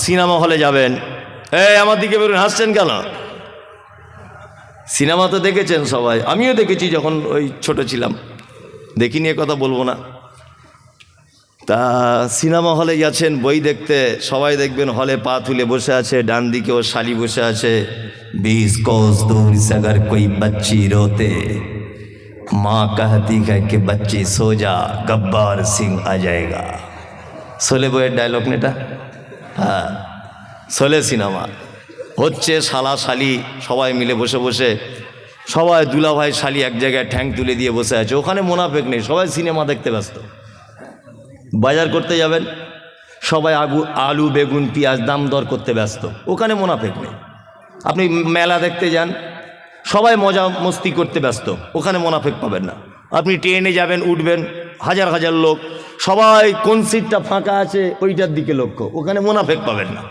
Cinema হলে যাবেন, এই আমার দিকে বেরোন, হাসছেন কেন? সিনেমা তো দেখেছেন সবাই, আমিও দেখেছি যখন ওই ছোট ছিলাম, দেখি নিয়ে কথা বলবো না। তা সিনেমা হলে যাচ্ছেন বই দেখতে, সবাই দেখবেন হলে পা তুলে বসে আছে, ডান দিকে ও শালি বসে আছে। 20 कोस दूर से अगर कोई बच्ची रोते माँ कहती है कि बच्ची सो जा, गब्बार सिंह आ जाएगा। শোলে বইয়ের ডায়লগ নেটা, হ্যাঁ শোলে সিনেমা হচ্ছে, শালা শালি সবাই মিলে বসে বসে, সবাই দুলাভাই শালি এক জায়গায় ঠ্যাং তুলে দিয়ে বসে আছে, ওখানে মোনাফেক নেই, সবাই সিনেমা দেখতে ব্যস্ত। বাজার করতে যাবেন, সবাই আলু বেগুন পেঁয়াজ দাম দর করতে ব্যস্ত, ওখানে মোনাফেক নেই। আপনি মেলা দেখতে যান, সবাই মজা মস্তি করতে ব্যস্ত, ওখানে মোনাফেক পাবেন না। আপনি ট্রেনে যাবেন, উঠবেন, হাজার হাজার লোক, সবাই কোন সিটটা ফাঁকা আছে ওইটার দিকে লক্ষ্য, ওখানে মোনাফেক পাবেন না।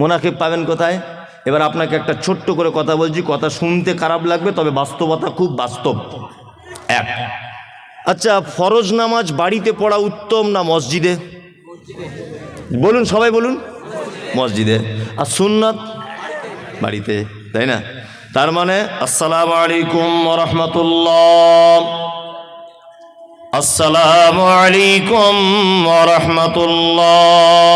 মোনাফেক পাবেন কোথায়? এবার আপনাকে একটা ছোট্ট করে কথা বলছি, কথা শুনতে খারাপ লাগবে, তবে বাস্তবতা খুব বাস্তব। এক, আচ্ছা ফরজ নামাজ বাড়িতে পড়া উত্তম না মসজিদে? বলুন, সবাই বলুন। মসজিদে। আর সুন্নাত বাড়িতে, তাই না? তার মানে আসসালামু আলাইকুম ওয়া রাহমাতুল্লাহ, আসসালামু আলাইকুম ওয়া রাহমাতুল্লাহ,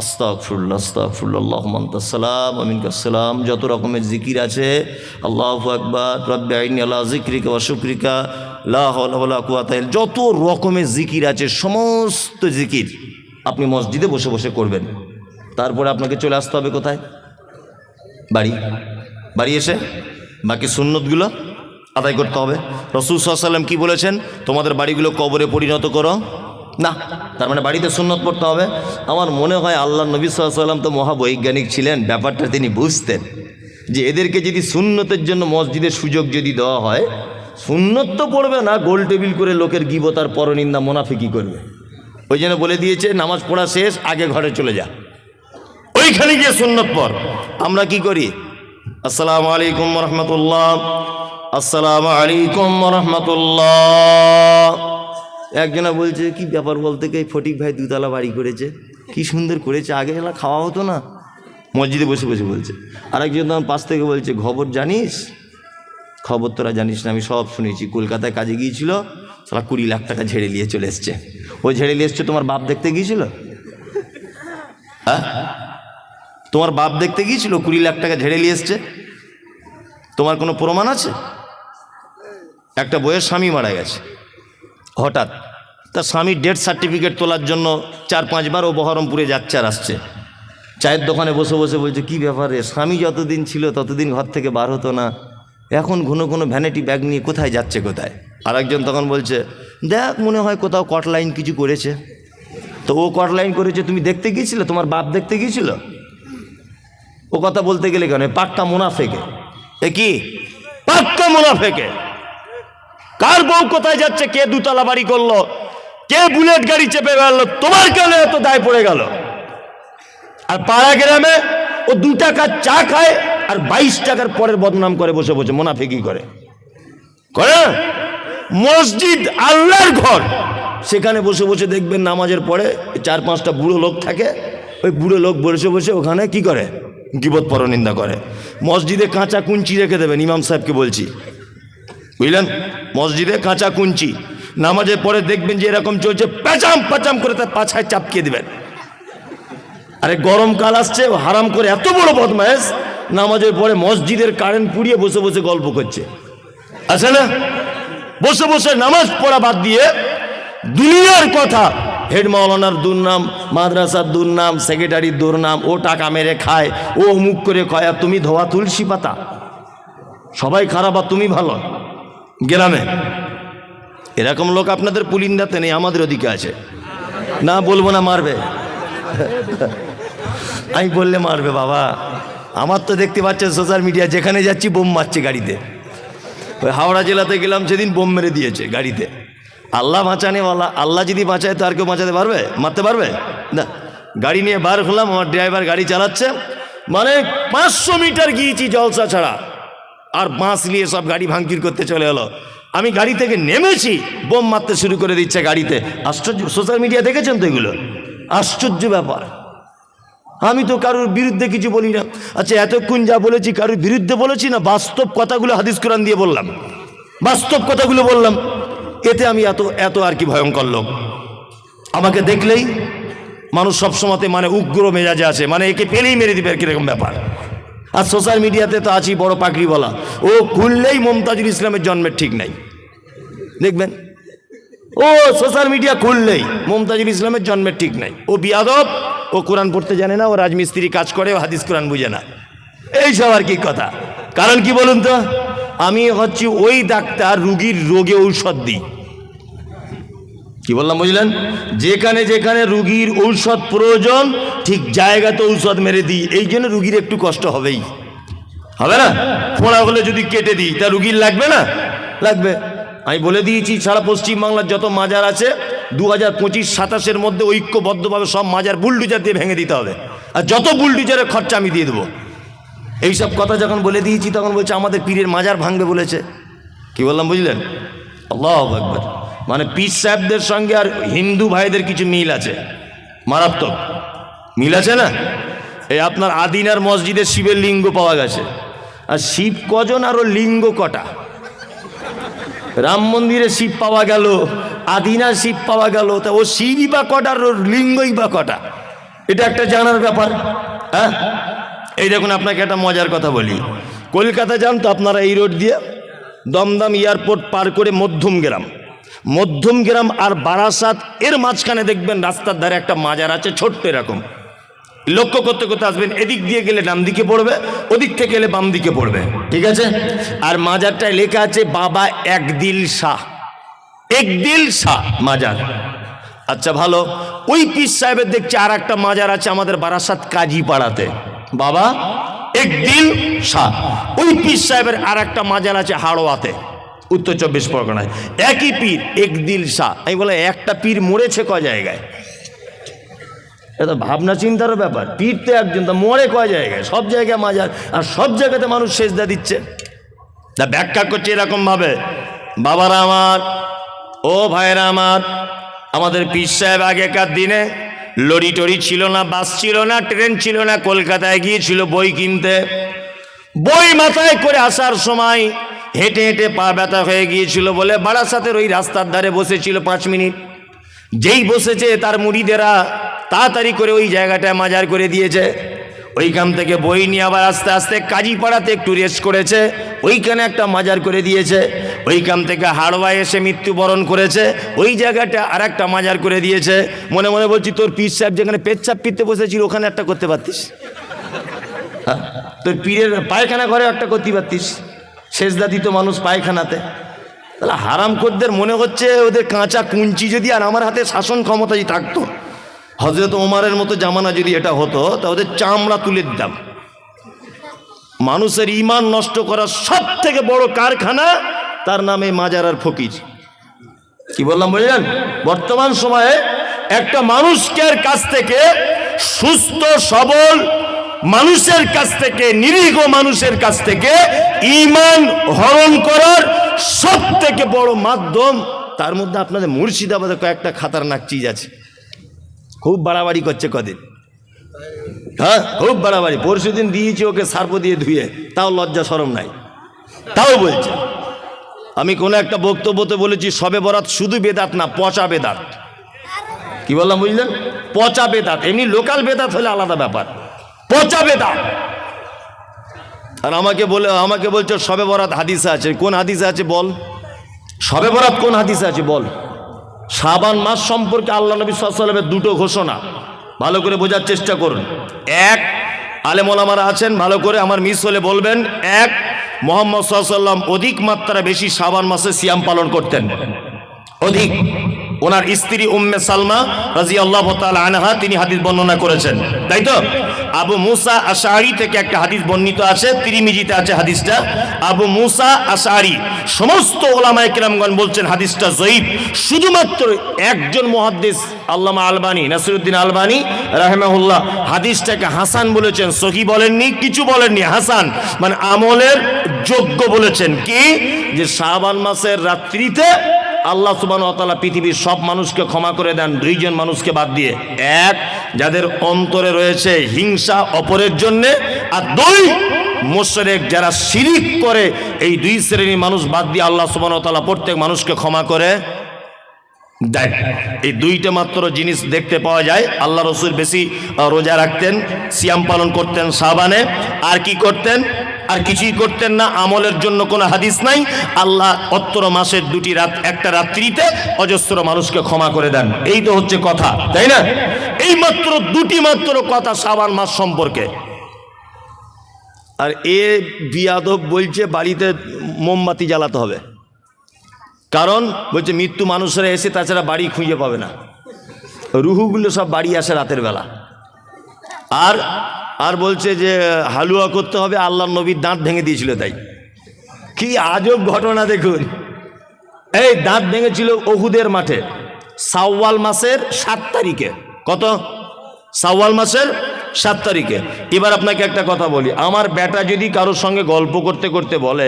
আস্তাগফিরুল্লাহ আস্তাগফিরুল্লাহ, আল্লাহুম্মা আনতাস সালাম ওয়া মিনকাস সালাম। যত রকমের জিকির আছে, আল্লাহু আকবার, রব্বি আইনি আলা যিকরিকা ওয়া শুকরিকা, লা হাওলা ওয়ালা কুওয়াতা ইল্লা, যত রকমের জিকির আছে সমস্ত জিকির আপনি মসজিদে বসে বসে করবেন। তারপরে আপনাকে চলে আসতে হবে কোথায়? বাড়ি এসে বাকি সুন্নতগুলো আদায় করতে হবে। রাসূল সাল্লাল্লাহু আলাইহি ওয়াসাল্লাম কি বলেছেন? তোমাদের বাড়িগুলো কবরে পরিণত করো না, তার মানে বাড়িতে সুন্নত পড়তে হবে। আমার মনে হয় আল্লাহ নবী সাল্লাল্লাহু আলাইহি ওয়াসাল্লাম তো মহাবৈজ্ঞানিক ছিলেন, ব্যাপারটা তিনি বুঝতেন যে এদেরকে যদি সুন্নতের জন্য মসজিদের সুযোগ যদি দেওয়া হয়, সুন্নত তো পড়বে না, গোল টেবিল করে লোকের গীবত আর পরনিন্দা মুনাফিকি করবে। ওই জন্য বলে দিয়েছে নামাজ পড়া শেষ, আগে ঘরে চলে যা, ওইখানে গিয়ে সুন্নত পড়। আমরা কি করি? আসসালামু আলাইকুম ওয়া রাহমাতুল্লাহ, আসসালামু আলাইকুম ওয়া রাহমাতুল্লাহ। একজনা বলছে কি ব্যাপার বলতে, কি ফটিক ভাই দুতলা বাড়ি করেছে, কি সুন্দর করেছে, আগে এলা খাওয়া হতো না? মসজিদে বসে বসে বলছে। আরেকজন তখন পাশ থেকে বলছে, খবর জানিস? খবর তোরা জানিস না, আমি সব শুনেছি। কলকাতায় কাজে গিয়েছিল, সারা 20 লাখ টাকা ঝেড়ে নিয়ে চলে এসছে। ও ঝেড়ে নিয়ে এসছে, তোমার বাপ দেখতে গিয়েছিল? হ্যাঁ, তোমার বাপ দেখতে গিয়েছিল, 20 লাখ টাকা ঝেড়ে নিয়ে এসছে? তোমার কোনো প্রমাণ আছে? একটা বইয়ের স্বামী মারা গেছে, হঠাৎ তার স্বামীর ডেথ সার্টিফিকেট তোলার জন্য 4-5 বার ও বহরমপুরে যাচ্ছে আর আসছে। চায়ের দোকানে বসে বসে বলছে, কি ব্যাপারে, স্বামী যতদিন ছিল ততদিন ঘর থেকে বার হতো না, এখন ঘন ঘন ভ্যানিটি ব্যাগ নিয়ে কোথায় যাচ্ছে কোথায়? আরেকজন তখন বলছে, দেখ মনে হয় কোথাও কট লাইন কিছু করেছে। তো ও কট লাইন করেছে, তুমি দেখতে গিয়েছিলে? তোমার বাপ দেখতে গিয়েছিল? ও কথা বলতে গেলে কেন? পাক্কা মুনাফেকে। এ কি পাক্কা মুনাফেকে? কার বউ কোথায় যাচ্ছে, কে দুতলা বাড়ি করলো, কে বুলেট গাড়ি চেপে বেড়ালো, তোমার কেন এত দায় পড়ে গেল? আর পাড়া গ্রামে ও 2 টাকার চা খায় আর 22 টাকার পরের বদনাম করে বসে বসে, মুনাফিকি করে। মসজিদ আল্লাহর ঘর, সেখানে বসে বসে দেখবেন নামাজের পরে 4-5টা বুড়ো লোক থাকে, ওই বুড়ো লোক বসে বসে ওখানে কি করে? গীবত পরনিন্দা করে। মসজিদে কাঁচা কুঞ্চি রেখে দেবেন, ইমাম সাহেবকে বলছি, বুঝলেন? মসজিদে কাঁচা কুঞ্চি, নামাজের পরে দেখবেন যে এরকম চলছে, প্যাচাম প্যাচাম করে তার পাছায় চাপকিয়ে দেবেন। আরে গরমকাল আসছে, হারাম করে এত বড় বদমাইশ, নামাজের পরে মসজিদের কারেন্ট পুড়িয়ে বসে বসে গল্প করছে, আছে না? বসে বসে নামাজ পড়া বাদ দিয়ে দুনিয়ার কথা, হেড মাওলানার দুর্নাম, মাদ্রাসার দুর্নাম, সেক্রেটারির দুর্নাম, ও টাকা মেরে খায়, ও মুখ করে খায়, আর তুমি ধোয়া তুলসী পাতা। সবাই খারাপ আর তুমি ভালো। গ্রামে এরকম লোক আপনাদের পুলিন্দাতে নেই, আমাদের ওদিকে আছে। না বলবো না, মারবে। আমি বললে মারবে বাবা। আমার তো দেখতে পাচ্ছেন সোশ্যাল মিডিয়া, যেখানে যাচ্ছি বোম মারছে গাড়িতে। ওই হাওড়া জেলাতে গেলাম সেদিন, বোম মেরে দিয়েছে গাড়িতে। আল্লাহ বাঁচানেওয়ালা, আল্লাহ যদি বাঁচায় তো আর কেউ বাঁচাতে পারবে? মারতে পারবে না। গাড়ি নিয়ে বার হলাম, আমার ড্রাইভার গাড়ি চালাচ্ছে, মানে 500 মিটার গিয়েছি জলসা ছাড়া, আর বাঁশ নিয়ে সব গাড়ি ভাঙচুর করতে চলে এলো। আমি গাড়ি থেকে নেমেছি, বোম মারতে শুরু করে দিচ্ছে গাড়িতে। আশ্চর্য, সোশ্যাল মিডিয়া দেখেছেন তো এগুলো? আশ্চর্য ব্যাপার। আমি তো কারোর বিরুদ্ধে কিছু বলি না। আচ্ছা, এতক্ষণ যা বলেছি কারোর বিরুদ্ধে বলেছি না? বাস্তব কথাগুলো হাদিস কোরআন দিয়ে বললাম, বাস্তব কথাগুলো বললাম। এতে আমি এত আর কি ভয়ঙ্কর লোক? আমাকে দেখলেই মানুষ সবসময় মানে উগ্র মেজাজে আছে, মানে একে পেলেই মেরে দিবে কিরকম ব্যাপার। আর সোশ্যাল মিডিয়াতে তো আছি বড় পাকড়ি বলা, ও খুললেই মমতাজুল ইসলামের জন্মের ঠিক নাই, দেখবেন। ও সোশ্যাল মিডিয়া খুললেই মমতাজুল ইসলামের জন্মের ঠিক নাই, ও বিয়াদব, ও কোরআন পড়তে জানে না, ও রাজমিস্ত্রি কাজ করে, ও হাদিস কোরআন বুঝে না, এইসব আর কি কথা। কারণ কি বলুন তো? আমি হচ্ছি ওই ডাক্তার, রুগীর রোগে ঔষধ দিই। কি বললাম বুঝলেন? যেখানে যেখানে রুগীর ঔষধ প্রয়োজন ঠিক জায়গাতে ঔষধ মেরে দিই। এই জন্য রুগীর একটু কষ্ট হবেই, হবে না? ফোঁড়া হলে যদি কেটে দিই তা রুগীর লাগবে না? লাগবে। আমি বলে দিয়েছি সারা পশ্চিমবাংলার যত মাজার আছে 2025-27 মধ্যে ঐক্যবদ্ধভাবে সব মাজার বুলডুজার দিয়ে ভেঙে দিতে হবে, আর যত বুলডুজারের খরচা আমি দিয়ে দেবো। এইসব কথা যখন বলে দিয়েছি তখন বলছে আমাদের পীরের মাজার ভাঙবে বলেছে। কি বললাম বুঝলেন? আল্লাহু আকবার। মানে পীর সাহেবদের সঙ্গে আর হিন্দু ভাইদের কিছু মিল আছে, মারাত্মক মিল আছে না? এই আপনার আদিনার মসজিদে শিবের লিঙ্গ পাওয়া গেছে, আর শিব কজন আর ও লিঙ্গ কটা? রাম মন্দিরে শিব পাওয়া গেল, আদিনার শিব পাওয়া গেল, তা ও শিবই বা কটা আর ওর লিঙ্গই বা কটা? এটা একটা জানার ব্যাপার। হ্যাঁ, এই দেখুন আপনাকে একটা মজার কথা বলি। কলকাতা যান তো আপনারা এই রোড দিয়ে দমদম এয়ারপোর্ট পার করে মধ্যমগ্রাম আর বারাসাত এর মাঝখানে দেখবেন রাস্তার ধারে একটা মাজার আছে, ছোট্ট এরকম। লক্ষ্য করতে করতে আসবেন, এদিক দিয়ে গেলে ডান দিকে পড়বে, ওদিক থেকে গেলে বাম দিকে পড়বে, ঠিক আছে? আর মাজারটায় লেখা আছে বাবা একদিল শাহ, একদিল শাহ মাজার। আচ্ছা ভালো, ওই পীর সাহেবের দেখছি আর একটা মাজার আছে আমাদের বারাসাত কাজীপাড়াতে, বাবা একদিল শাহ। ওই পীর সাহেবের আর একটা মাজার আছে হাড়োয়াতে, উত্তর 24 পরগনায়, একই পীর একদিল শাহ। আমি বলে একটা পীর মরেছে ক জায়গায়? এটা ভাবনা চিন্তারও ব্যাপার। পীর তো একজন, তা মরে কয় জায়গায়? সব জায়গায় মাজার, আর সব জায়গাতে মানুষ সেজদা দিচ্ছে। তা ব্যাখ্যা করছে এরকম ভাবে, বাবারা আমার, ও ভাইরা আমার, আমাদের পীর সাহেব আগেকার দিনে লরি টরি ছিল না, বাস ছিল না, ট্রেন ছিল না, কলকাতায় গিয়েছিল বই কিনতে। বই মাথায় করে আসার সময় হেঁটে হেঁটে পা ব্যথা হয়ে গিয়েছিল বলে বারাসাতের ওই রাস্তার ধারে বসেছিল 5 মিনিট। যেই বসেছে তার মুরিদেরা তাড়াতাড়ি করে ওই জায়গাটায় মাজার করে দিয়েছে। ওইখান থেকে বই নিয়ে আবার আস্তে আস্তে কাজীপাড়াতে একটু রেস্ট করেছে, ওইখানে একটা মাজার করে দিয়েছে। ওইখান থেকে হাড়োয়ায় এসে মৃত্যুবরণ করেছে, ওই জায়গাটা আর একটা মাজার করে দিয়েছে। মনে মনে বলছি তোর পীর সাহেব যেখানে পেচ্ছাপ পিতে বসেছিল ওখানে একটা করতে পারতিস, হ্যাঁ? তোর পীরের পায়খানা ঘরে একটা করতে পারতিস, সেজদা দিত মানুষ পায়খানাতে। তাহলে হারামখোরদের মনে হচ্ছে ওদের কাঁচা কুঞ্চি যদি আর আমার হাতে শাসন ক্ষমতা যদি থাকতো, হযরত ওমরের মতো জামানা যদি এটা হতো, তা ওদের চামড়া তুলে দিতাম। মানুষের ঈমান নষ্ট করার সব থেকে বড় কারখানা, তার নামে মাজার আর ফকির। কি বললাম বুঝলেন? বর্তমান সময়ে একটা মানুষের কাছ থেকে, সুস্থ সবল মানুষের কাছ থেকে, নিরীহ মানুষের কাছ থেকে ঈমান হরণ করার সব থেকে বড় মাধ্যম, তার মধ্যে আপনাদের মুর্শিদাবাদে কয়েকটা খাতারনাক চিজ আছে। খুব বাড়াবাড়ি করছে কদিন, হ্যাঁ খুব বাড়াবাড়ি। পরশুদিন দিয়েছি ওকে সার্প দিয়ে ধুয়ে, তাও লজ্জা শরম নাই, তাও বলছে। আমি কোনো একটা বক্তব্যতে বলেছি শবে বরাত শুধু বেদাত না, পচা বেদাত। কি বললাম বুঝলেন? পচা বেদাত। এমনি লোকাল বেদাত হলে আলাদা ব্যাপার, পচা বেদাত। আর আমাকে বলছে শবে বরাত হাদিসে আছে। কোন হাদিসে আছে বল? শবে বরাত কোন হাদিসে আছে বল? শাবান মাস সম্পর্কে আল্লাহ নবী সাল্লাল্লাহু আলাইহি ওয়াসাল্লামের দুটো ঘোষণা, ভালো করে বোঝার চেষ্টা করুন। এক, আলেম ওলামারা আছেন, ভালো করে আমার মিস হলে বলবেন। এক, মুহাম্মদ সাল্লাল্লাহু আলাইহি ওয়াসাল্লাম অধিক মাত্রা বেশি শাবান মাসে সিয়াম পালন করতেন, অধিক। ওনার স্ত্রী উম্মে সালমা রাদিয়াল্লাহু তাআলা আনহা তিনি হাদিস বর্ণনা করেছেন, তাই তো? আবু মুসা আশআরী থেকে একটা হাদিস বর্ণিত আছে, তিরমিজিতে আছে হাদিসটা। আবু মুসা আশআরী, সমস্ত ওলামায়ে কেরামগণ বলছেন হাদিসটা যঈফ। শুধুমাত্র একজন মুহাদ্দিস আল্লামা আলবানী, নাসিরউদ্দিন আলবানী রাহিমাহুল্লাহ হাদিসটাকে হাসান বলেছেন, সহিহ বলেননি, কিছু বলেননি, হাসান মানে আমলের যোগ্য বলেছেন। কি? যে শাবান মাসের রাত্রিতে আল্লাহ সুবহানাহু ওয়া তাআলা পৃথিবীর সব মানুষকে ক্ষমা করে দেন দুইজন মানুষকে বাদ দিয়ে। এক, যাদের অন্তরে রয়েছে হিংসা অপরের জন্যে, আর দুই, মুশরিক যারা শিরিক করে। এই দুই শ্রেণীর মানুষ বাদ দিয়ে আল্লাহ সুবহানাহু ওয়া তাআলা প্রত্যেক মানুষকে ক্ষমা করে দেয়। এই দুইটা মাত্র জিনিস দেখতে পাওয়া যায়। আল্লাহ রসুল বেশি রোজা রাখতেন, সিয়াম পালন করতেন শাবানে। আর কি করতেন? আর কিছুই করতেন না। আমলের জন্য কোনো হাদিস নাই। আল্লাহ অত্র মাসের দুটি রাত, একটা রাত্রিতে অজস্র মানুষকে ক্ষমা করে দেন। এই তো হচ্ছে কথা, তাই না? এই মাত্র দুটি মাত্র কথা শাবান মাস সম্পর্কে। আর এ বিয়াদব বলছে বাড়িতে মোমবাতি জ্বালাতে হবে, কারণ বলছে মৃত্যু মানুষেরা এসে তাছাড়া বাড়ি খুঁজে পাবে না, রুহুগুলো সব বাড়ি আসে রাতের বেলা। আর আর বলছে যে হালুয়া করতে হবে, আল্লাহর নবীর দাঁত ভেঙে দিয়েছিল তাই। কি আজব ঘটনা দেখুন। এই দাঁত ভেঙেছিল উহুদের মাঠে শাওয়াল মাসের 7 তারিখে। কত? শাওয়াল মাসের 7 তারিখে। এবার আপনাকে একটা কথা বলি, আমার বেটা যদি কারোর সঙ্গে গল্প করতে করতে বলে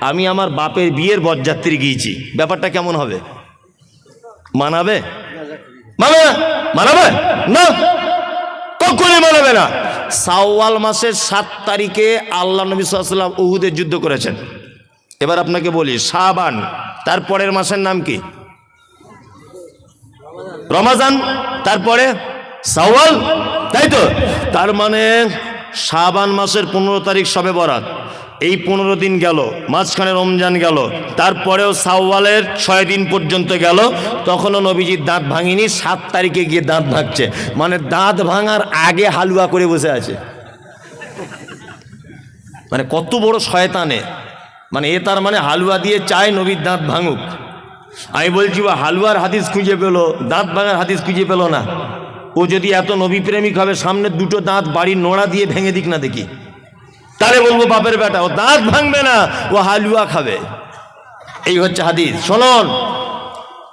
আমি আমার বাপের বিয়ের বরযাত্রী গিয়েছি, ব্যাপারটা কেমন হবে? মানাবে? মানাবে না, কখনই মানাবে না। শাওয়াল মাসের 7 তারিখে আল্লাহ নবী সাল্লাল্লাহু আলাইহি ওয়াসাল্লাম উহুদের যুদ্ধ করেছেন। এবার আপনাকে বলি, শাবান, তারপরের মাসের নাম কি? রমাজান, তারপরে শাওয়াল, তাই তো? তার মানে শাবান মাসের 15 তারিখ শবে বরাত, এই 15 দিন গেল, মাঝখানে রমজান গেল, তারপরেও শাওয়ালের 6 দিন পর্যন্ত গেল, তখনও নবীজির দাঁত ভাঙিনি। 7 তারিখে গিয়ে দাঁত ভাঙছে, মানে দাঁত ভাঙার আগে হালুয়া করে বসে আছে। মানে কত বড় শয়তানে, মানে এ তার মানে হালুয়া দিয়ে চায় নবীর দাঁত ভাঙুক। আমি বলছি ও হালুয়ার হাদিস খুঁজে পেলো, দাঁত ভাঙার হাদিস খুঁজে পেলো না। ও যদি এত নবী প্রেমিক হবে, সামনে দুটো দাঁত বাড়ির নোড়া দিয়ে ভেঙে দিক না দেখি, তাহলে বলবো বাপের বেটা। ও দাঁত ভাঙবে না, ও হালুয়া খাবে। এই হচ্ছে হাদিস। শুনুন,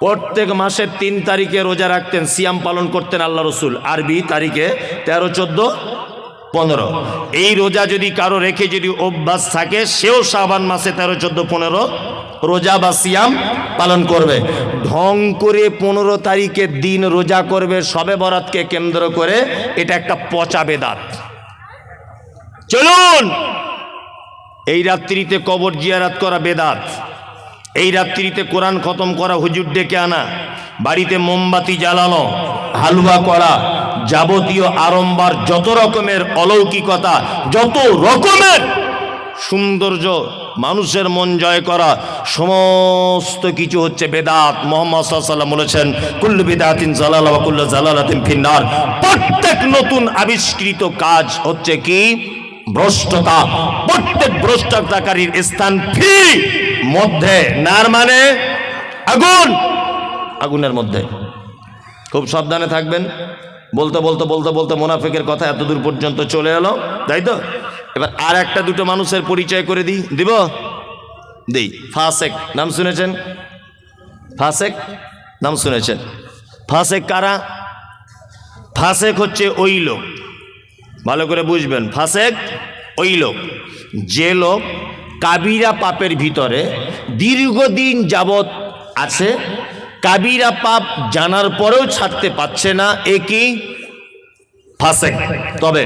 প্রত্যেক মাসের 3 তারিখে রোজা রাখতেন, সিয়াম পালন করতেন আল্লাহ রসুল। আরবি তারিখে 13, 14, 15। এই রোজা যদি কারো রেখে যদি অভ্যাস থাকে, সেও শাবান মাসে 13, 14, 15 রোজা বা সিয়াম পালন করবে। ঢং করে 15 তারিখের দিন রোজা করবে শবে বরাতকে কেন্দ্র করে, এটা একটা পচা বেদাত। চলুন, এই রাত্রিতে কবর জিয়ারত করা বেদাত, এই রাত্রিতে কোরআন খতম করা, হুজুর ডেকে আনা, বাড়িতে মোমবাতি জ্বালানো, হালুয়া করা, যাবতীয় আড়ম্বর, যত রকমের অলৌকিকতা, যত রকমের সৌন্দর্য, মানুষের মন জয় করা, সমস্ত কিছু হচ্ছে বেদাত। মুহাম্মদ সাল্লাল্লাহু আলাইহি ওয়াসাল্লাম বলেছেন, কুল্লু বিদআতিন জালালা ওয়া কুল্লু জালালাতিন ফিন্নার। প্রত্যেক নতুন আবিষ্কৃত কাজ হচ্ছে কি? ভ্রষ্টতা। প্রত্যেক ভ্রষ্টতাকারীর স্থান ফি মধ্যে, নার মানে আগুন, আগুনের মধ্যে। খুব সাবধানে থাকবেন। বলতে বলতে বলতে বলতে মুনাফিকের কথা এত দূর পর্যন্ত চলে এলো, তাই তো? এবার আর একটা দুটো মানুষের পরিচয় করে দিব। ফাসেক নাম শুনেছেন? ফাসেক নাম শুনেছেন? ফাসেক কারা? ফাসেক হচ্ছে ওই লোক, ভালো করে বুঝবেন, ফাসেক ওই লোক যে লোক কাবিরা পাপের ভিতরে দীর্ঘদিন যাবৎ আছে, কাবিরা পাপ জানার পরেও ছাড়তে পারছে না, একই ফাসেক। তবে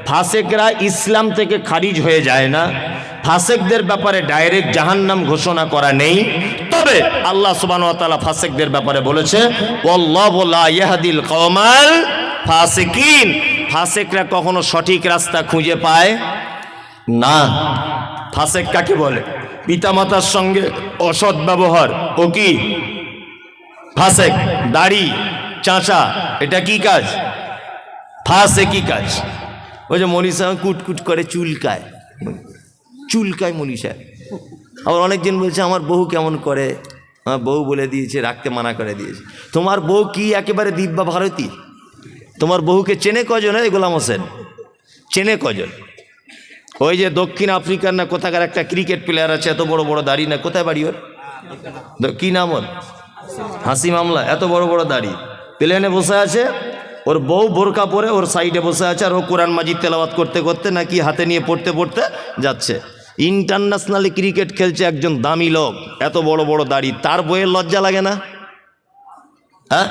ফাসেকরা ইসলাম থেকে খারিজ হয়ে যায় না, ফাসেকদের ব্যাপারে ডাইরেক্ট জাহান্নাম ঘোষণা করা নেই। তবে আল্লাহ সুবহানাহু ওয়া তাআলা ফাসেকদের ব্যাপারে বলেছে, ওয়াল্লাহু লা ইয়াহদিল কওমাল ফাসিকিন। ফাসেকরা কখনো সঠিক রাস্তা খুঁজে পায় না। ফাসেক কাকে বলে? পিতামাতার সঙ্গে অসৎ ব্যবহার, ও কি ফাসেক? দাড়ি চাঁচা, এটা কি কাজ? ফাসেকি কাজ। ওই যে মনীষা কুটকুট করে চুলকায়, চুলকায় মনীষা। আবার অনেকজন বলছে আমার বউ কেমন করে, আমার বউ বলে দিয়েছে, রাখতে মানা করে দিয়েছে। তোমার বউ কি একেবারে দিব্যা ভারতী? তোমার বহুকে চেনে কজন? গোলাম হোসেন চেনে কজন? ওই যে দক্ষিণ আফ্রিকার না কোথাকার একটা ক্রিকেট প্লেয়ার আছে, এত বড় বড় দাড়ি, না কোথায় বাড়ি ওর, কি নাম ওর? হাসি মামলা। এত বড় বড় দাড়ি, প্লেনে বসে আছে, ওর বউ বোরকা পরে ওর সাইডে বসে আছে, আর ও কোরআন মাজিদ তেলাওয়াত করতে করতে নাকি হাতে নিয়ে পড়তে পড়তে যাচ্ছে। ইন্টারন্যাশনালি ক্রিকেট খেলছে একজন দামি লোক, এত বড় বড় দাড়ি, তার বইয়ের লজ্জা লাগে না? হ্যাঁ,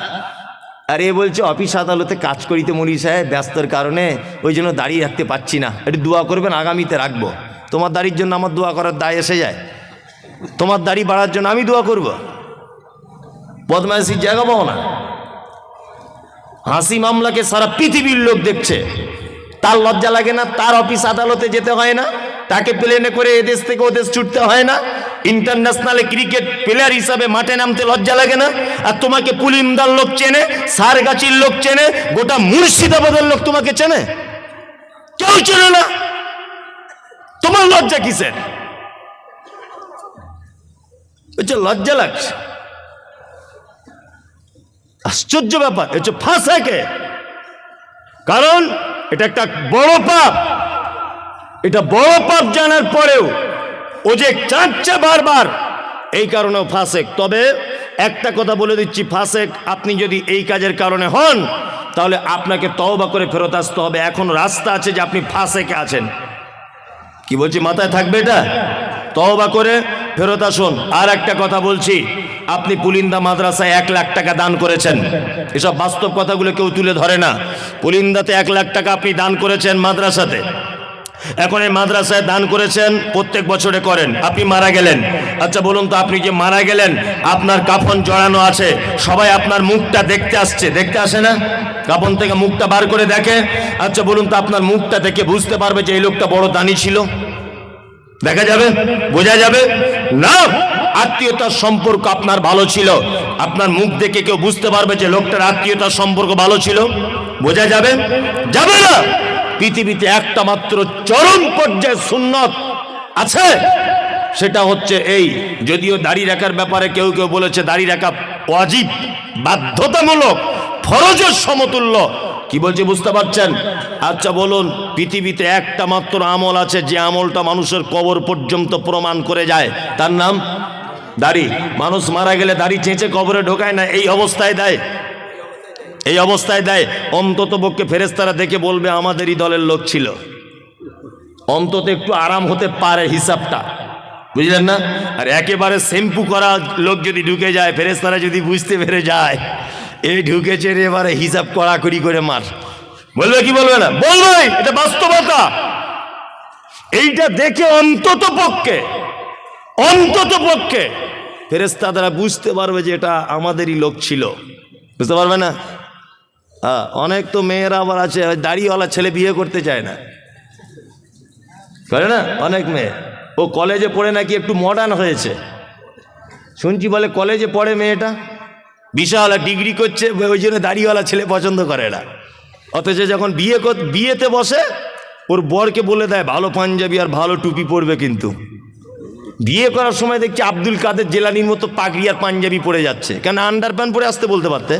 আর এ বলছে অফিস আদালতে কাজ করিতে মৌলী সাহেব ব্যস্তর কারণে ওই জন্য দাড়ি রাখতে পারছি না, একটু দোয়া করবেন আগামীতে রাখবো। তোমার দাড়ির জন্য আমার দোয়া করার দায় এসে যায়? তোমার দাড়ি বাড়ার জন্য আমি দোয়া করব? বদমাইশির জায়গা পাও না। হাসি মামলাকে সারা পৃথিবীর লোক দেখছে, তার লজ্জা লাগে না? তার অফিস আদালতে যেতে হয় না? তাকে প্লেনে করে এদেশ থেকে ওদেশ ছুটতে হয় না? ইন্টারন্যাশনাল ক্রিকেট প্লেয়ার হিসাবে মাঠে নামতে লজ্জা লাগে না? আর তোমাকে পুলিমদার লোক চেনে, সারগাছির লোক চেনে, গোটা মুর্শিদাবাদের লোক তোমাকে চেনে? কেউ চেনে না। তোমার লজ্জা কিসের? লজ্জা লাগছে, আশ্চর্য ব্যাপার। এটা ফাঁসাকে, কারণ এটা একটা বড় পাপ। এটা বড় পাপ জানার পরেও ও যে চাচ্ছে বারবার, এই কারণেও ফাসেক। তবে একটা কথা বলে দিচ্ছি, ফাসেক আপনি যদি এই কাজের কারণে হন তাহলে আপনাকে তওবা করে ফেরত আসতে হবে। এখন রাস্তা আছে যে আপনি ফাসেকে আছেন। কি বলছি মাথায় থাকবে এটা? তওবা করে ফেরত আসুন। আর একটা কথা বলছি, আপনি পুলিন্দা মাদ্রাসায় 1 লাখ টাকা দান করেছেন, এসব বাস্তব কথাগুলো কেউ তুলে ধরে না। পুলিন্দাতে 1 লাখ টাকা আপনি দান করেছেন মাদ্রাসাতে। এখন এই মাদ্রাসায় দান করেছেন, প্রত্যেক বছরে করেন। আপনি মারা গেলেন, আচ্ছা বলুন তো, আপনি যে মারা গেলেন আপনার কাফন জড়ানো আছে, সবাই আপনার মুখটা দেখতে আসছে, দেখতে আসে না? কাফন থেকে মুখটা বার করে দেখে। আচ্ছা বলুন তো, আপনার মুখটা দেখে বুঝতে পারবে যে এই লোকটা বড় দানি ছিল? দেখা যাবে? বোঝা যাবে না? আত্মীয়তার সম্পর্ক আপনার ভালো ছিল, আপনার মুখ দেখে কেউ বুঝতে পারবে যে লোকটার আত্মীয়তার সম্পর্ক ভালো ছিল? বোঝা যাবে? যাবে না। পৃথিবীতে একটা মাত্র চরম পর্যায়ে সুন্নত আছে, সেটা হচ্ছে এই। যদিও দাড়ি রাখার ব্যাপারে কেউ কেউ বলেছে দাড়ি রাখা ওয়াজিব, বাধ্যতামূলক, ফরজের সমতুল্য। কি বলছে বুঝতে পারছেন? আচ্ছা বলুন, পৃথিবীতে একটা মাত্র আমল আছে যে আমলটা মানুষের কবর পর্যন্ত প্রমাণ করে যায়, তার নাম দাড়ি। মানুষ মারা গেলে দাড়ি চেঁচে কবরে ঢোকায় না, এই অবস্থায় দেয়, এই অবস্থায় দেয়। অন্তত পক্ষে ফেরেশতারা দেখে বলবে আমাদেরই দলের লোক ছিল, অন্তত একটু আরাম হতে পারে হিসাবটা, বুঝলেন না? আর একেবারে শ্যাম্পু করা লোক যদি ঢুকে যায়, ফেরেশতারা যদি বুঝতে পেরে যায় এই ঢুকেছে রে, এবারে হিসাব কড়াকড়ি করে মার, বলবে কি বলবে না? বলবে, এটা বাস্তবতা। এইটা দেখে অন্তত পক্ষে ফেরেশতারা বুঝতে পারবে যে এটা আমাদেরই লোক ছিল, বুঝতে পারবে না? হ্যাঁ, অনেক তো মেয়েরা আবার আছে দাড়িওয়ালা ছেলে বিয়ে করতে চায় না, করে না? অনেক মেয়ে, ও কলেজে পড়ে নাকি একটু মডার্ন হয়েছে, শুনছি বলে কলেজে পড়ে মেয়েটা, বিশাল ডিগ্রি করছে, ওই জন্য দাড়িওয়ালা ছেলে পছন্দ করে না। অথচ যখন বিয়েতে বসে ওর বরকে বলে দেয় ভালো পাঞ্জাবি আর ভালো টুপি পরবে, কিন্তু বিয়ে করার সময় দেখছি আব্দুল কাদের জেলানির মতো পাগড়ি আর পাঞ্জাবি পরে যাচ্ছে। কেন আন্ডার প্যান্ট পরে আসতে বলতে পারতে?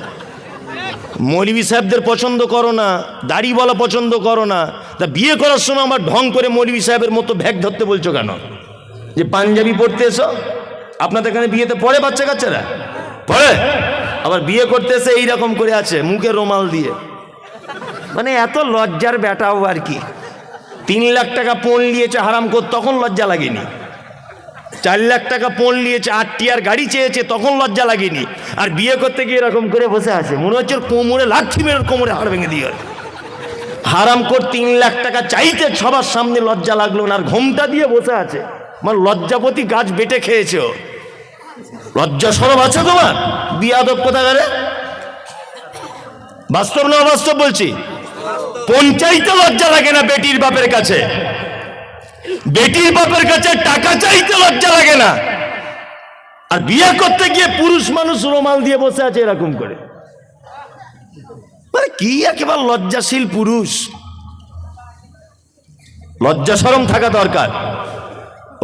মৌলভী সাহেবদের পছন্দ করো না, দাড়িওয়ালা পছন্দ করো না, তা বিয়ে করার সময় আমার ঢং করে মৌলভী সাহেবের মতো ব্যাগ ধরতে বলছো কেন? যে পাঞ্জাবি পরতে এসো। আপনাদের এখানে বিয়েতে পড়ে বাচ্চা কাচ্চারা? পড়ে। আবার বিয়ে করতে এসে এইরকম করে আছে, মুখে রুমাল দিয়ে, মানে এত লজ্জার বেটাও আর কি। 3 লাখ টাকা পণ নিয়েছে হারাম কর, তখন লজ্জা লাগেনি। 4 লাখ টাকা পণ নিয়েছে, 8টি আর গাড়ি চেয়েছে, তখন লজ্জা লাগেনি। আর বিয়ে করতে গিয়ে এরকম করে বসে আছে, মনে হচ্ছে কোমরে লাঠি মেরে কোমরে হাড় ভেঙে দিয়ে। হারাম কর 3 লাখ টাকা চাইতে সবার সামনে লজ্জা লাগলো না, আর ঘোমটা দিয়ে বসে আছে, মানে লজ্জাপতি গাছ বেটে খেয়েছে। লজ্জা সরব আছে তোমার? বিয়াদব কোথাকারে। বাস্তব না অবাস্তব বলছি? পঞ্চাইতে লজ্জা লাগে না বেটির বাপের কাছে, বেটির বাপের কাছে টাকা চাইতে লজ্জা লাগে না, আর বিয়ে করতে গিয়ে পুরুষ মানুষ রুমাল দিয়ে বসে আছে এরকম করে। মানে কি একেবারে লজ্জাশীল পুরুষ। লজ্জা শরম থাকা দরকার।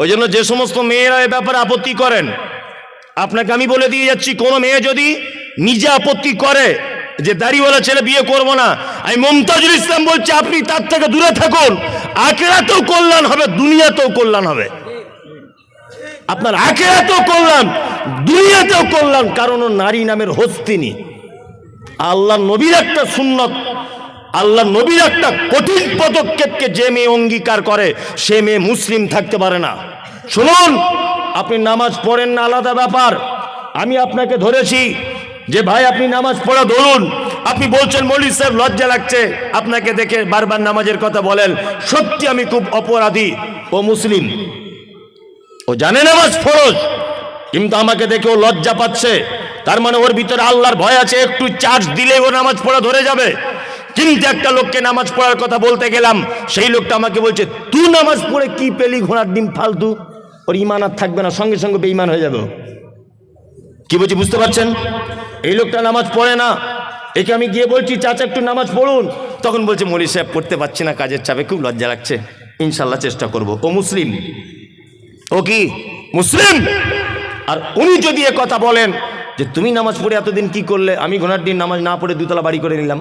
ওই জন্য যে সমস্ত মেয়েরা এ ব্যাপারে আপত্তি করেন, আপনাকে আমি বলে দিয়ে যাচ্ছি, কোনো মেয়ে যদি নিজে আপত্তি করে যে দাড়িওয়ালা ছেলে বিয়ে করব না, আমি মমতাজুল ইসলাম বলছি আপনি তার থেকে দূরে থাকুন। আখিরাতেও কল্যাণ হবে, দুনিয়াতেও কল্যাণ হবে। আপনার আখিরাতেও কল্যাণ, দুনিয়াতেও কল্যাণ, কারণ ও নারী নামের হস্তিনী। আল্লাহ নবীর একটা সুন্নত আল্লাহ নবীর একটা কঠিন পদক্ষেপকে যে মেয়ে অঙ্গীকার করে সে মেয়ে মুসলিম থাকতে পারে না। শুনুন, আপনি নামাজ পড়েন না আলাদা ব্যাপার, আমি আপনাকে ধরেছি যে ভাই আপনি নামাজ পড়া ধরুন, আপনি বলছেন মৌলভী সাহেব লজ্জা লাগছে আপনাকে দেখে বারবার নামাজের কথা বলেন, সত্যি আমি খুব অপরাধী। ও মুসলিম, ও জানে নামাজ ফরজ, কিন্তু আমাকে দেখে ও লজ্জা পাচ্ছে, তার মানে ওর ভিতরে আল্লাহর ভয় আছে, একটু চার্জ দিলে ও নামাজ পড়া ধরে যাবে। কিন্তু একটা লোককে নামাজ পড়ার কথা বলতে গেলাম, সেই লোকটা আমাকে বলছে তুই নামাজ পড়ে কি পেলি, ঘোড়ার ডিম ফালতু, ওর ইমান আর থাকবে না, সঙ্গে সঙ্গে বেঈমান হয়ে যাবে। কি বলছি বুঝতে পারছেন? এই লোকটা নামাজ পড়ে না, একে আমি গিয়ে বলছি চাচা একটু নামাজ পড়ুন, তখন বলছে মৌলভী সাহেব পড়তে পারছি না, কাজের চাপে খুব লজ্জা লাগছে, ইনশাল্লাহ চেষ্টা করব। ও মুসলিম, ও কি মুসলিম? আর উনি যদি এ কথা বলেন যে তুমি নামাজ পড়ে এতদিন কি করলে, আমি ঘোড়ার দিন নামাজ না পড়ে দুতলা বাড়ি করে নিলাম,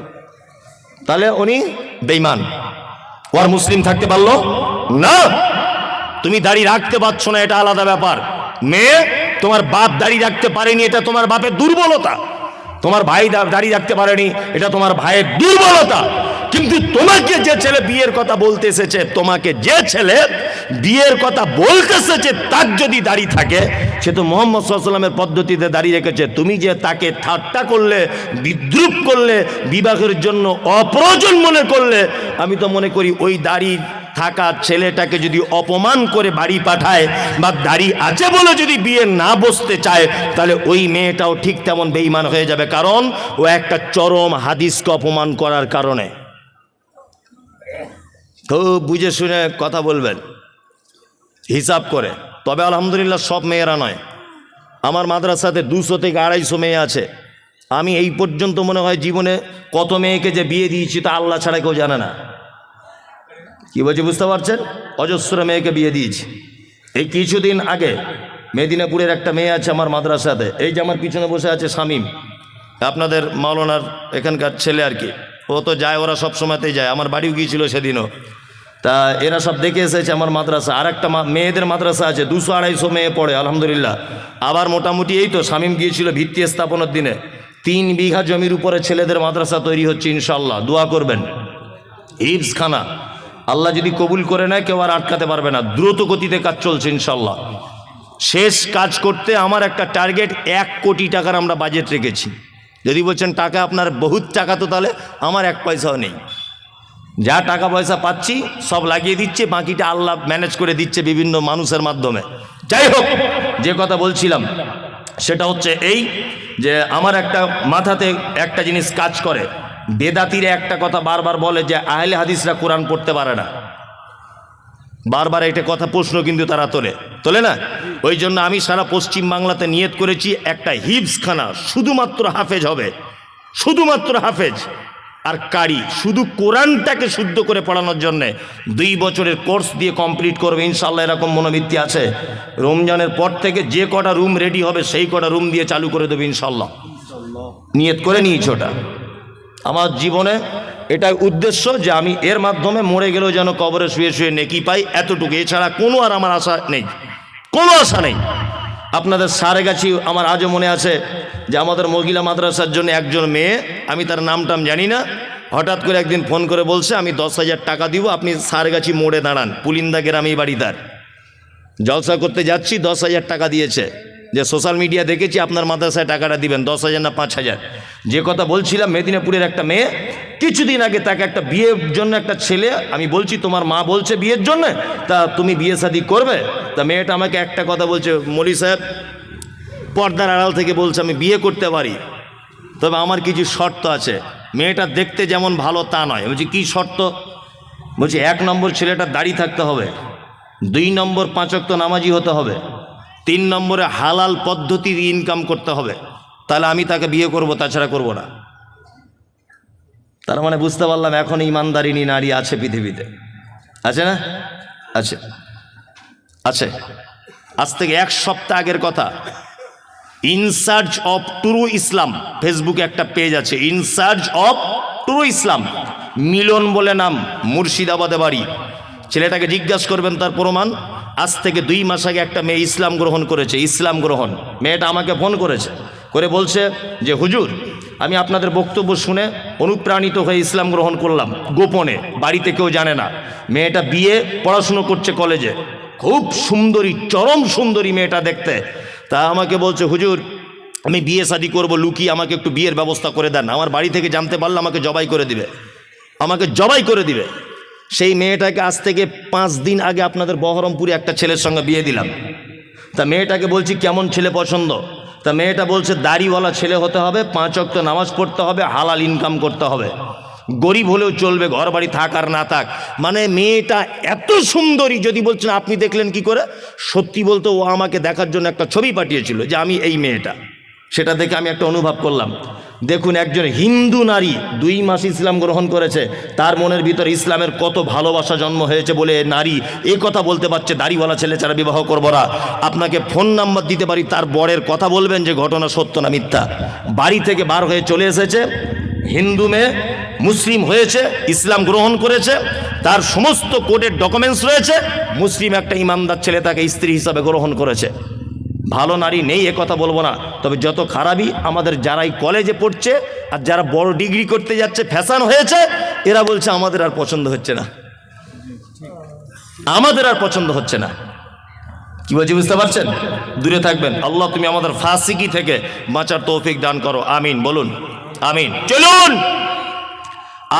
তাহলে উনি বেঈমান। ও আর মুসলিম থাকতে পারলো না। তুমি দাড়ি রাখতে পারছো না, এটা আলাদা ব্যাপার। মেয়ে, তোমার বাপ দাড়ি রাখতে পারেনি, এটা তোমার বাপের দুর্বলতা। তোমার ভাই দাড়ি রাখতে পারেনি, এটা তোমার ভাইয়ের দুর্বলতা। কিন্তু তোমাকে যে ছেলে বিয়ের কথা বলতে এসেছে, তোমাকে যে ছেলে বিয়ের কথা বলতে এসেছে, তার যদি দাড়ি থাকে, সে তো মুহাম্মদ সাল্লাল্লাহু আলাইহি ওয়াসাল্লামের পদ্ধতিতে দাড়ি রেখেছে। তুমি যে তাকে ঠাট্টা করলে, বিদ্রূপ করলে, বিবাহের জন্য অপ্রয়োজন মনে করলে, আমি তো মনে করি ওই দাড়ি থাকা ছেলেটাকে যদি অপমান করে বাড়ি পাঠায় বা দাড়ি আছে বলে যদি বিয়ে না বসতে চায়, তাহলে ওই মেয়েটাও ঠিক তেমন বেঈমান হয়ে যাবে, কারণ ও একটা চরম হাদিসকে অপমান করার কারণে। খুব বুঝে শুনে কথা বলবেন, হিসাব করে। তবে আলহামদুলিল্লাহ সব মেয়েরা নয়, আমার মাদ্রাসাতে 200 থেকে 250 মেয়ে আছে। আমি এই পর্যন্ত মনে হয় জীবনে কত মেয়েকে যে বিয়ে দিয়েছি তা আল্লাহ ছাড়া কেউ জানে না। কি বলছি বুঝতে পারছেন? অজস্র মেয়েকে বিয়ে দিয়েছি। এই কিছুদিন আগে মেদিনীপুরের একটা মেয়ে আছে আমার মাদ্রাসাতে, এই যে আমার পিছনে বসে আছে শামীম, আপনাদের মাওলানার এখানকার ছেলে আর কি। ও তো যায়, ওরা সব সময়তেই যায়, আমার বাড়িও গিয়েছিল সেদিনও। তা এরা সব দেখে এসেছে আমার মাদ্রাসা। আর একটা মেয়েদের মাদ্রাসা আছে, 200-250 মেয়ে পড়ে আলহামদুলিল্লাহ। আবার মোটামুটি এই তো শামীম গিয়েছিল ভিত্তি স্থাপনের দিনে, 3 বিঘা জমির উপরে ছেলেদের মাদ্রাসা তৈরি হচ্ছে ইনশাল্লাহ, দোয়া করবেন। হিফজখানা আল্লাহ যদি কবুল করে নেয়, কেউ আর আটকাতে পারবে না। দ্রুত গতিতে কাজ চলছে ইনশাল্লাহ। শেষ কাজ করতে আমার একটা টার্গেট 1 কোটি টাকার আমরা বাজেট রেখেছি। যদি বলছেন টাকা আপনার বহুত টাকা, তো তাহলে আমার 1 পয়সাও নেই। যা টাকা পয়সা পাচ্ছি সব লাগিয়ে দিচ্ছে, বাকিটা আল্লাহ ম্যানেজ করে দিচ্ছে বিভিন্ন মানুষের মাধ্যমে। যাই হোক, যে কথা বলছিলাম সেটা হচ্ছে এই যে আমার একটা মাথাতে একটা জিনিস কাজ করে। বেদাতিরা একটা কথা বারবার বলে যে আহলে হাদিসরা কোরআন পড়তে পারে না, বারবার এটা কথা প্রশ্ন কিন্তু তারা তোলে না। ওই জন্য আমি সারা পশ্চিম বাংলাতে নিয়ত করেছি একটা হিফজখানা শুধুমাত্র হাফেজ হবে, শুধুমাত্র হাফেজ আর কারি, শুধু কোরআনটাকে শুদ্ধ করে পড়ানোর জন্যে 2 বছরের কোর্স দিয়ে কমপ্লিট করবে ইনশাল্লাহ। এরকম মনোবৃত্তি আছে। রমজানের পর থেকে যে কটা রুম রেডি হবে সেই কটা রুম দিয়ে চালু করে দেবে ইনশাল্লাহ। নিয়ত করে নিয়েছি ওটা। আমার জীবনে এটাই উদ্দেশ্য যে আমি এর মাধ্যমে মরে গেলেও যেন কবরে শুয়ে শুয়ে নেকি পাই, এতটুকু। এছাড়া কোনো আর আমার আশা নেই, কোনো আশা নেই। আপনাদের সারেগাছি আমার আজও মনে আছে যে আমাদের মহিলা মাদ্রাসার জন্য একজন মেয়ে, আমি তার নামটাম জানি না, হঠাৎ করে একদিন ফোন করে বলছে আমি 10,000 টাকা দিব, আপনি সারেগাছি মোড়ে দাঁড়ান, পুলিন্দা গ্রামেই বাড়ি তার। জলসা করতে যাচ্ছি, 10,000 টাকা দিয়েছে। যে সোশ্যাল মিডিয়া দেখেছি আপনার মাদ্রাসায় টাকাটা দিবেন, 10,000 না 5,000। যে কথা বলছিলাম, মেদিনীপুরের একটা মেয়ে, কিছুদিন আগে তাকে একটা বিয়ের জন্য একটা ছেলে, আমি বলছি তোমার মা বলছে বিয়ের জন্য, তা তুমি বিয়ে শাদী করবে? তা মেয়েটা আমাকে একটা কথা বলছে, মৌলভী সাহেব পর্দার আড়াল থেকে বলছে আমি বিয়ে করতে পারি, তবে আমার কিছু শর্ত আছে। মেয়েটা দেখতে যেমন ভালো তা নয়। বলছি কী শর্ত? বলছি 1 নম্বর ছেলেটার দাড়ি থাকতে হবে, 2 নম্বর 5 ওয়াক্ত নামাজি হতে হবে, 3 নম্বরে হালাল পদ্ধতির ইনকাম করতে হবে, তাহলে আমি তাকে বিয়ে করব, তাছাড়া করব না। তার মানে বুঝতে পারলাম এখন ইমানদারিনী নারী আছে পৃথিবীতে, আছে না? আছে, আছে। আজ থেকে 1 সপ্তাহ আগের কথা, ইন সার্চ অফ ট্রু ইসলাম, ফেসবুকে একটা পেজ আছে, ইন সার্চ অফ ট্রু ইসলাম, মিলন বলে নাম, মুর্শিদাবাদে বাড়ি। ছেলেটাকে জিজ্ঞাসা করবেন তার প্রমাণ। আজ থেকে 2 মাস আগে একটা মেয়ে ইসলাম গ্রহণ করেছে, ইসলাম গ্রহণ। মেয়েটা আমাকে ফোন করেছে, করে বলছে যে হুজুর আমি আপনাদের বক্তব্য শুনে অনুপ্রাণিত হয়ে ইসলাম গ্রহণ করলাম গোপনে, বাড়িতে কেউ জানে না। মেয়েটা বিয়ে পড়াশুনো করছে কলেজে, খুব সুন্দরী, চরম সুন্দরী মেয়েটা দেখতে। তা আমাকে বলছে, হুজুর আমি বিয়ে শাদী করবো, লুকিয়ে আমাকে একটু বিয়ের ব্যবস্থা করে দেন, আমার বাড়ি থেকে জানতে পারলে আমাকে জবাই করে দিবে, আমাকে জবাই করে দিবে। সেই মেয়েটাকে আজ থেকে 5 দিন আগে আপনাদের বহরমপুরে একটা ছেলের সঙ্গে বিয়ে দিলাম। তা মেয়েটাকে বলছি কেমন ছেলে পছন্দ, তা মেয়েটা বলছে দাড়িওয়ালা ছেলে হতে হবে, 5 ওয়াক্ত নামাজ পড়তে হবে, হালাল ইনকাম করতে হবে, গরিব হলেও চলবে, ঘর বাড়ি থাক আর না থাক। মানে মেয়েটা এত সুন্দরী, যদি বলছেন আপনি দেখলেন কি করে, সত্যি বলতে ও আমাকে দেখার জন্য একটা ছবি পাঠিয়েছিল যে আমি এই মেয়েটা, সেটা দেখে আমি একটা অনুভব করলাম। দেখুন, একজন হিন্দু নারী 2 মাস ইসলাম গ্রহণ করেছে, তার মনের ভিতরে ইসলামের কত ভালোবাসা জন্ম হয়েছে বলে নারী এই কথা বলতে পারছে দাড়িওয়ালা ছেলে ছাড়া বিবাহ করবো না। আপনাকে ফোন নাম্বার দিতে পারি, তার বরের কথা বলবেন যে ঘটনা সত্য না মিথ্যা। বাড়ি থেকে বার হয়ে চলে এসেছে, হিন্দু মেয়ে মুসলিম হয়েছে, ইসলাম গ্রহণ করেছে, তার সমস্ত কোর্টের ডকুমেন্টস রয়েছে, মুসলিম একটা ইমানদার ছেলে তাকে স্ত্রী হিসাবে গ্রহণ করেছে। ভালো নারী নেই এ কথা বলবো না, তবে যত খারাপই আমাদের যারাই কলেজে পড়ছে আর যারা বড় ডিগ্রি করতে যাচ্ছে, ফ্যাশন হয়েছে, এরা বলছে আমাদের আর পছন্দ হচ্ছে না, আমাদের আর পছন্দ হচ্ছে না। কি বলছি বুঝতে পারছেন? দূরে থাকবেন। আল্লাহ তুমি আমাদের ফাসিকি থেকে বাঁচার তৌফিক দান করো, আমিন বলুন, আমিন। চলুন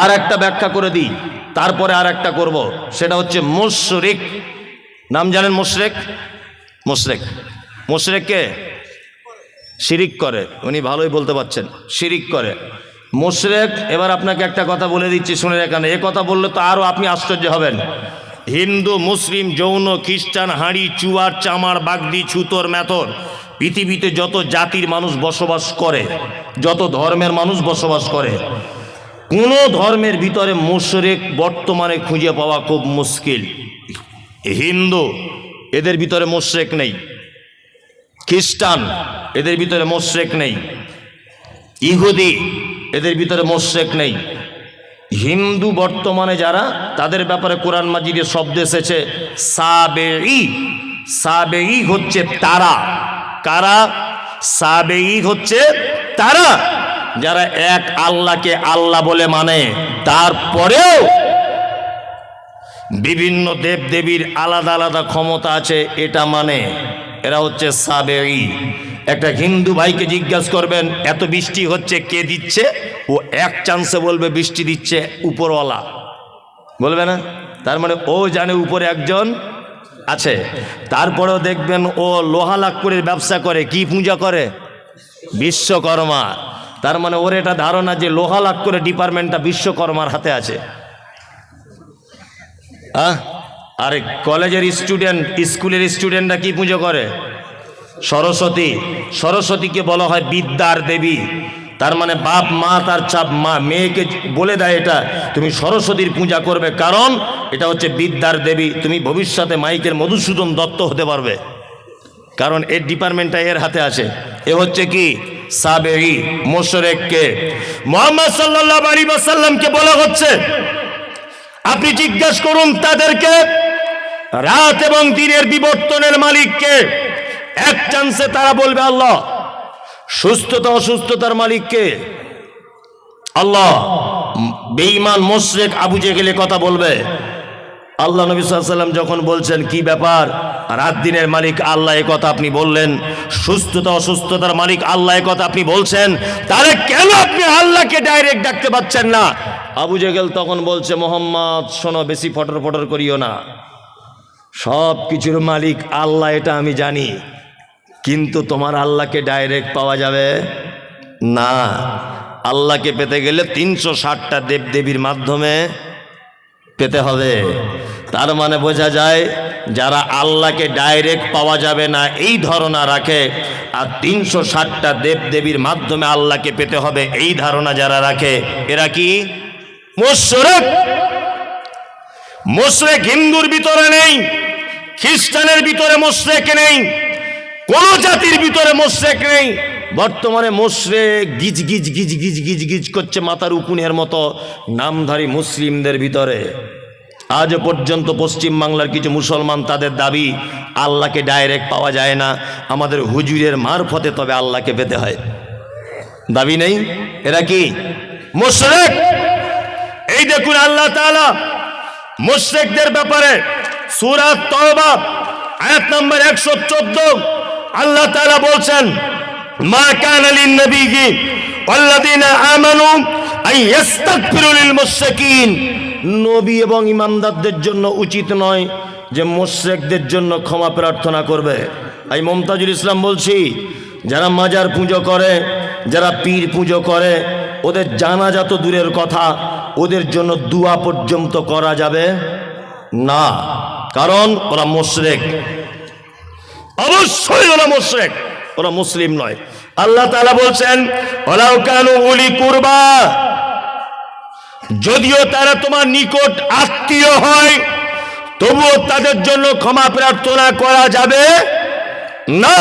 আর একটা ব্যাখ্যা করে দিই, তারপরে আর একটা করব, সেটা হচ্ছে মুশরিক। নাম জানেন মুশরিক? মুশরিক, মুশরিককে শিরিক করে, উনি ভালোই বলতে পারছেন, শিরিক করে মুশরিক। এবার আপনাকে একটা কথা বলে দিচ্ছি, শুনে এখানে, এ কথা বললে তো আরও আপনি আশ্চর্য হবেন। হিন্দু, মুসলিম, জৈন, খ্রিস্টান, হাঁড়ি, চুয়ার, চামার, বাগদি, ছুতর, মেথর, পৃথিবীতে যত জাতির মানুষ বসবাস করে, যত ধর্মের মানুষ বসবাস করে, কোন ধর্মের ভিতরে মুশরিক বর্তমানে খুঁজে পাওয়া খুব মুশকিল। হিন্দু, এদের ভিতরে মুশরিক নেই। খ্রিস্টান, এদের ভিতরে মুশরিক নেই। ইহুদি, এদের ভিতরে মুশরিক নেই। হিন্দু বর্তমানে যারা, তাদের ব্যাপারে কোরআন মাজিদে শব্দ এসেছে সাবেঈ। সাবেঈ হচ্ছে তারা। কারা? সাবেঈ হচ্ছে তারা যারা এক আল্লাহকে আল্লাহ বলে মানে, তারপরেও বিভিন্ন দেব দেবীর আলাদা আলাদা ক্ষমতা আছে এটা মানে, এরা হচ্ছে সাবেঈ। একটা হিন্দু ভাইকে জিজ্ঞাসা করবেন এত বৃষ্টি হচ্ছে কে দিচ্ছে, ও এক চান্সে বলবে বৃষ্টি দিচ্ছে উপরওয়ালা, বলবে না? তার মানে ও জানে উপরে একজন আছে। তারপরেও দেখবেন ও লোহা লাক্কুরের ব্যবসা করে, কি পূজা করে? বিশ্বকর্মা। তার মানে ওর এটা ধারণা যে লোহা লাক্কুরের ডিপার্টমেন্টটা বিশ্বকর্মার হাতে আছে। আরে কলেজের স্টুডেন্ট, স্কুলের স্টুডেন্টরা কি পুজো করে? সরস্বতী। সরস্বতীকে বলা হয় বিদ্যার দেবী। তার মানে বাপ মা তার চাপ মা মেয়েকে বলে দেয় এটা তুমি সরস্বতীর পূজা করবে, কারণ এটা হচ্ছে বিদ্যার দেবী, তুমি ভবিষ্যতে মাইকের মধুসূদন দত্ত হতে পারবে, কারণ এর ডিপার্টমেন্টটা এর হাতে আছে। এ হচ্ছে কি? সাবেঈ। মুশরিককে মুহাম্মদ সাল্লাল্লাহু আলাইহি ওয়াসাল্লামকে বলা হচ্ছে আপনি জিজ্ঞাসা করুন তাদেরকে রাত এবং দিনের বিবর্তনের মালিককে। এক চান্সে তারা বলবে আল্লাহ। সুস্থতা অসুস্থতার মালিককে? আল্লাহ। বেঈমান মুশরিক আবু জেহেল কথা বলবে। আল্লাহ নবী সাল্লাল্লাহু আলাইহি ওয়াসাল্লাম যখন বলছেন কি ব্যাপার, রাত দিনের মালিক আল্লাহ, এ কথা আপনি বললেন, সুস্থতা অসুস্থতার মালিক আল্লাহ, এ কথা আপনি বলছেন, তাহলে কেন আপনি আল্লাহকে ডাইরেক্ট ডাকতে পাচ্ছেন না? আবু জেহেল তখন বলছে মুহাম্মদ শোনো, বেশি ফটর ফটর করিও না, সব কিছুর মালিক আল্লাহ এটা আমি জানি, কিন্তু তোমার আল্লাহকে ডাইরেক্ট পাওয়া যাবে না। আল্লাহকে পেতে গেলে 360টা দেবদেবীর মাধ্যমে পেতে হবে। তার মানে বোঝা যায় যারা আল্লাহকে ডাইরেক্ট পাওয়া যাবে না এই ধারণা রাখে, আর 360টা দেবদেবীর মাধ্যমে আল্লাহকে পেতে হবে এই ধারণা যারা রাখে, এরা কি? মুশরিক। মুশরিক হিন্দুর ভিতরে নেই, খ্রিস্টানের ভিতরে মুশরিক নেই, কোন জাতির ভিতরে মুশরিক নেই। বর্তমানে মুশরিক গিজ গিজ গিজ গিজ গিজ গিজ করছে মাথার উকুনের মতো নামধারী মুসলিমদের ভিতরে। আজ পর্যন্ত পশ্চিম বাংলার কিছু মুসলমান তাদের দাবি আল্লাহকে ডাইরেক্ট পাওয়া যায় না, আমাদের হুজুরের মারফতে তবে আল্লাহকে পেতে হয়। দাবি নেই, এরা কি মুশরিক। এই দেখুন আল্লাহ তাআলা মুশরিকদের ব্যাপারে সূরা তাওবা আয়াত নম্বর 114 আল্লাহ তাআলা বলছেন, মা কানা লিন নবিয়্যি ওয়াল্লাযীনা আমানু আন ইস্তাগফিরু লিল মুশরিকিন, নবী এবং ইমানদারদের জন্য উচিত নয় যে মুশরিকদের জন্য ক্ষমা প্রার্থনা করবে। এই মুমতাজুল ইসলাম বলছি, যারা মাজার পুজো করে, যারা পীর পুজো করে, ওদের জানাজা তো দূরের কথা, ওদের জন্য দোয়া পর্যন্ত করা যাবে না, কারণ ওরা মুশরিক। অবশ্যই ওরা মুশরিক, ওরা মুসলিম নয়। আল্লাহ তাআলা বলছেন, ওয়ালাউ কানু উলি কুরবা, যদিও তারা তোমার নিকট আত্মীয় হয়, তবুও তাদের জন্য ক্ষমা প্রার্থনা করা যাবে না।